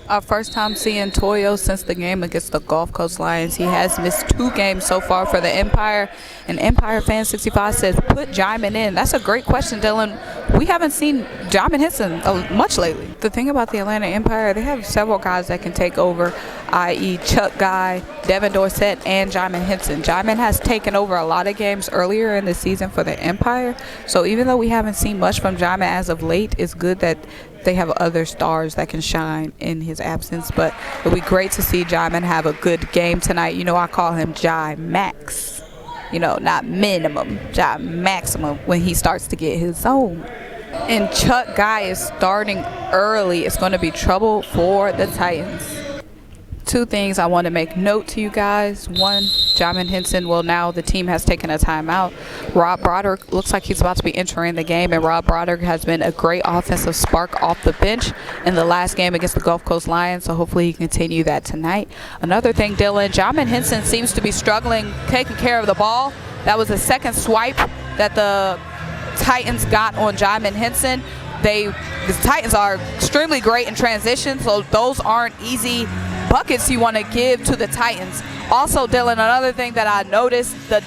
Our first time seeing Toyo since the game against the Gulf Coast Lions. He has missed 2 games so far for the Empire. And Empire Fan 65 says, put Jaimin in. That's a great question, Dylan. We haven't seen Jaimin Henson much lately. The thing about the Atlanta Empire, they have several guys that can take over, i.e. Chuck Guy, Devin Dorsett, and Jaimin Henson. Jaimin has taken over a lot of games earlier in the season for the Empire. So even though we haven't seen much from Jaimin as of late, it's good that they have other stars that can shine in his absence. But it'll be great to see Jaimin have a good game tonight. You know, I call him Jai Max. You know, not minimum, Jai maximum when he starts to get his zone. And Chuck Guy is starting early. It's going to be trouble for the Titans. 2 things I want to make note to you guys. 1, Jaimin Henson, well, now the team has taken a timeout. Rob Broderick looks like he's about to be entering the game, and Rob Broderick has been a great offensive spark off the bench in the last game against the Gulf Coast Lions, so hopefully he can continue that tonight. Another thing, Dylan, Jaimin Henson seems to be struggling taking care of the ball. That was the second swipe that the Titans got on Jaimin Henson. The Titans are extremely great in transition, so those aren't easy buckets you want to give to the Titans. Also, Dylan, another thing that I noticed, the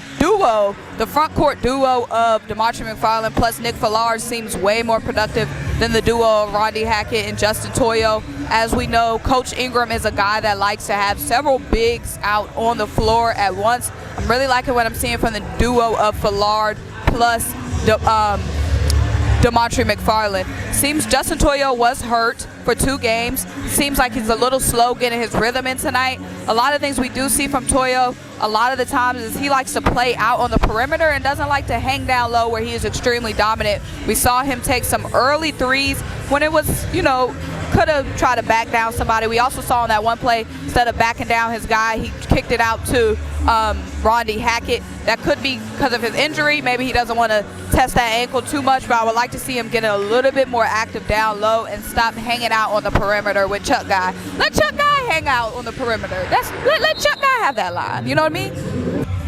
front court duo of DeMartre McFarland plus Nick Fallard seems way more productive than the duo of Rondy Hackett and Justin Toyo. As we know, Coach Ingram is a guy that likes to have several bigs out on the floor at once. I'm really liking what I'm seeing from the duo of Fallard plus DeMartre McFarland. Seems Justin Toyo was hurt for 2 games. Seems like he's a little slow getting his rhythm in tonight. A lot of things we do see from Toyo a lot of the times is he likes to play out on the perimeter and doesn't like to hang down low where he is extremely dominant. We saw him take some early threes when it was, you know, could have tried to back down somebody. We also saw on that one play, instead of backing down his guy, he kicked it out to Rondy Hackett. That could be because of his injury. Maybe he doesn't want to test that ankle too much, but I would like to see him get a little bit more active down low and stop hanging out on the perimeter with Chuck Guy. Let Chuck Guy hang out on the perimeter. Let Chuck Guy have that line. You know what I mean?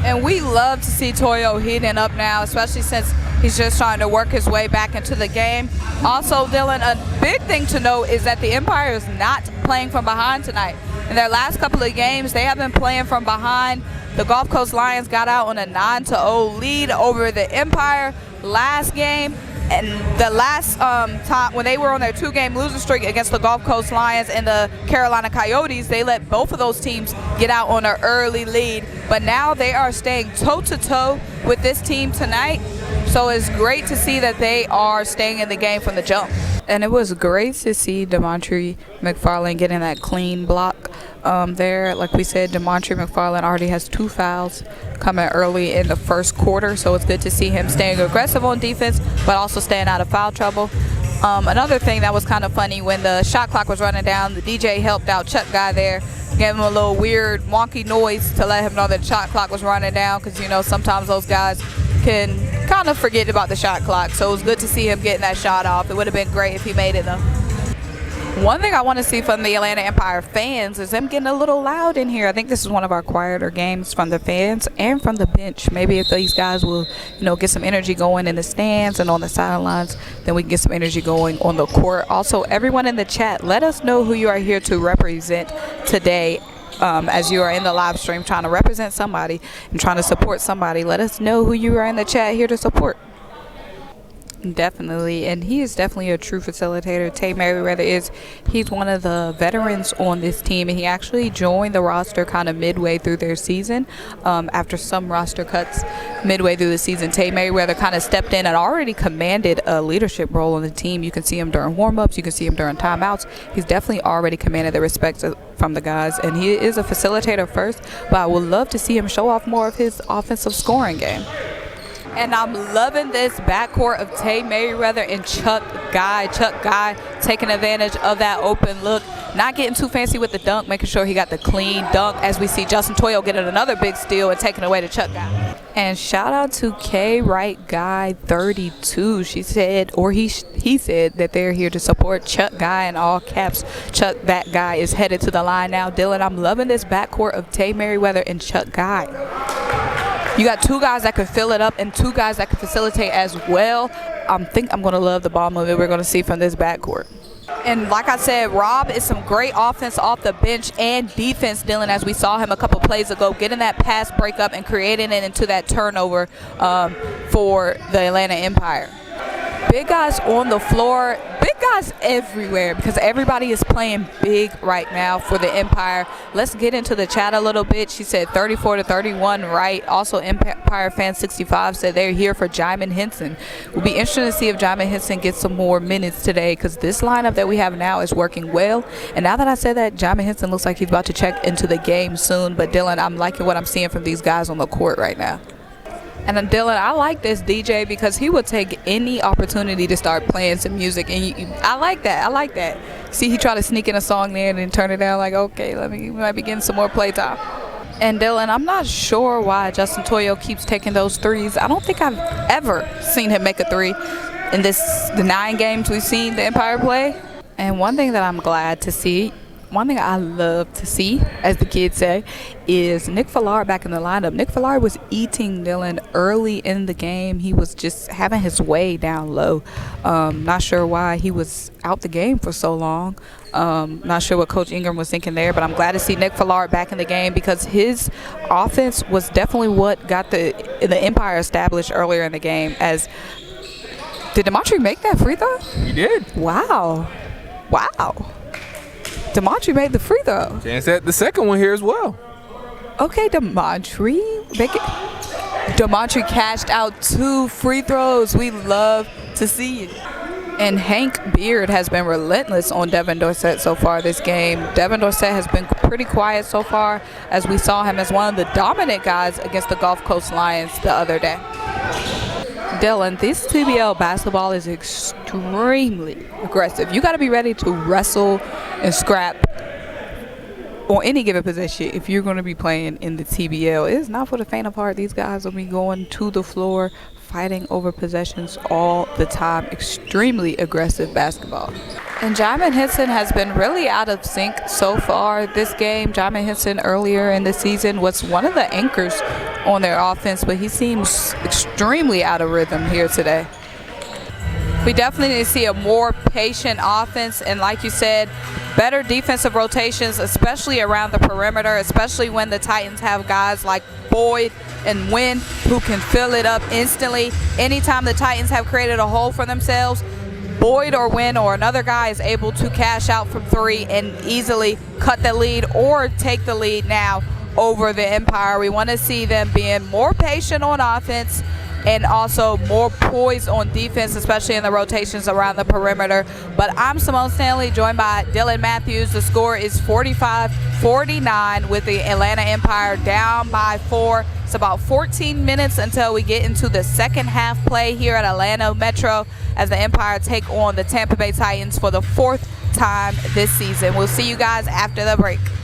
And we love to see Toyo heating up now, especially since he's just trying to work his way back into the game. Also, Dylan, a big thing to note is that the Empire is not playing from behind tonight. In their last couple of games, they have been playing from behind. The Gulf Coast Lions got out on a 9-0 lead over the Empire last game. And the last time when they were on their 2-game losing streak against the Gulf Coast Lions and the Carolina Coyotes, they let both of those teams get out on an early lead. But now they are staying toe-to-toe with this team tonight. So it's great to see that they are staying in the game from the jump. And it was great to see DeMartre McFarland getting that clean block there. Like we said, DeMartre McFarland already has 2 fouls coming early in the first quarter. So it's good to see him staying aggressive on defense, but also staying out of foul trouble. Another thing that was kind of funny, when the shot clock was running down, the DJ helped out Chuck Guy there, gave him a little weird wonky noise to let him know that the shot clock was running down, because, you know, sometimes those guys can kind of forget about the shot clock. So it was good to see him getting that shot off. It would have been great if he made it, though. One thing I want to see from the Atlanta Empire fans is them getting a little loud in here. I think this is one of our quieter games from the fans and from the bench. Maybe if these guys will, you know, get some energy going in the stands and on the sidelines, then we can get some energy going on the court. Also, everyone in the chat, let us know who you are here to represent today. As you are in the live stream trying to represent somebody and trying to support somebody, let us know who you are in the chat here to support. Definitely, and he is definitely a true facilitator. Tay Merriweather he's one of the veterans on this team, and he actually joined the roster kind of midway through their season. After some roster cuts midway through the season, Tay Merriweather kind of stepped in and already commanded a leadership role on the team. You can see him during warm-ups, you can see him during timeouts. He's definitely already commanded the respect from the guys, and he is a facilitator first, but I would love to see him show off more of his offensive scoring game. And I'm loving this backcourt of Tay Merriweather and Chuck Guy. Chuck Guy taking advantage of that open look, not getting too fancy with the dunk, making sure he got the clean dunk, as we see Justin Toyo getting another big steal and taking away to Chuck Guy. And shout out to K Right Guy 32. She said, or he said, that they're here to support Chuck Guy in all caps. Chuck, that guy, is headed to the line now. Dylan, I'm loving this backcourt of Tay Merriweather and Chuck Guy. You got 2 guys that can fill it up and 2 guys that can facilitate as well. I think I'm going to love the ball movement we're going to see from this backcourt. And like I said, Rob is some great offense off the bench and defense, Dylan, as we saw him a couple plays ago, getting that pass breakup and creating it into that turnover for the Atlanta Empire. Big guys on the floor, big guys everywhere because everybody is playing big right now for the Empire. Let's get into the chat a little bit. She said 34-31, right? Also, Empire Fan 65 said they're here for Jaimin Henson. We'll be interested to see if Jaimin Henson gets some more minutes today because this lineup that we have now is working well. And now that I said that, Jaimin Henson looks like he's about to check into the game soon. But Dylan, I'm liking what I'm seeing from these guys on the court right now. And then Dylan, I like this DJ because he would take any opportunity to start playing some music, and I like that. I like that. See, he tried to sneak in a song there and then turn it down. Like, okay, we might be getting some more playtime. And Dylan, I'm not sure why Justin Toyo keeps taking those threes. I don't think I've ever seen him make a three in the 9 games we've seen the Empire play. And one thing that I'm glad to see. One thing I love to see, as the kids say, is Nick Fallard back in the lineup. Nick Fallard was eating Dylan early in the game. He was just having his way down low. Not sure why he was out the game for so long. Not sure what Coach Ingram was thinking there, but I'm glad to see Nick Fallard back in the game because his offense was definitely what got the Empire established earlier in the game. Did Demontre make that free throw? He did. Wow. Demontre made the free throw. Chance at the second one here as well. Okay, Demontre cashed out 2 free throws. We love to see it. And Hank Beard has been relentless on Devin Dorsett so far this game. Devin Dorsett has been pretty quiet so far as we saw him as one of the dominant guys against the Gulf Coast Lions the other day. Dylan, this TBL basketball is extremely aggressive. You got to be ready to wrestle and scrap on any given position if you're going to be playing in the TBL. It is not for the faint of heart. These guys will be going to the floor, fighting over possessions all the time. Extremely aggressive basketball. And Jaimin Henson has been really out of sync so far this game. Jaimin Henson earlier in the season was one of the anchors on their offense, but he seems extremely out of rhythm here today. We definitely need to see a more patient offense, and like you said, better defensive rotations, especially around the perimeter, especially when the Titans have guys like Boyd and Wynn who can fill it up instantly. Anytime the Titans have created a hole for themselves, Boyd or Wynn or another guy is able to cash out from 3 and easily cut the lead or take the lead now over the Empire. We want to see them being more patient on offense and also more poised on defense, especially in the rotations around the perimeter. But I'm Symone Stanley, joined by Dylan Matthews. The score is 45-49 with the Atlanta Empire down by 4. It's about 14 minutes until we get into the second half play here at Atlanta Metro as the Empire take on the Tampa Bay Titans for the 4th time this season. We'll see you guys after the break.